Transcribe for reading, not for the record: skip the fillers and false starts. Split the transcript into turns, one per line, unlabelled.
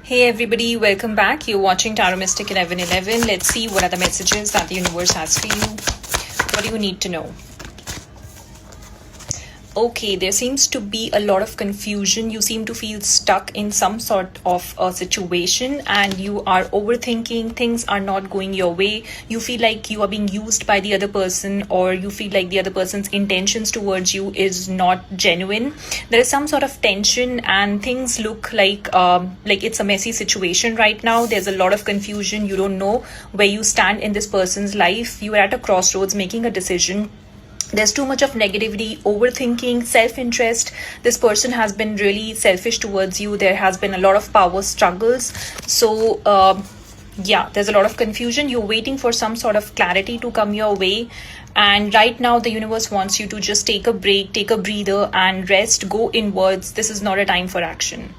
Hey everybody, welcome back. You're watching Tarot Mystic 1111. Let's see what are the messages that the universe has for you. What do you need to know? Okay, there seems to be a lot of confusion. You seem to feel stuck in some sort of a situation and you are overthinking. Things are not going your way. You feel like you are being used by the other person, or you feel like the other person's intentions towards you is not genuine. There is some sort of tension and things look like it's a messy situation right now. There's a lot of confusion. You don't know where you stand in this person's life. You are at a crossroads making a decision. There's too much of negativity, overthinking, self-interest. This person has been really selfish towards you. There has been a lot of power struggles. So, there's a lot of confusion. You're waiting for some sort of clarity to come your way. And right now, the universe wants you to just take a break, take a breather and rest, go inwards. This is not a time for action.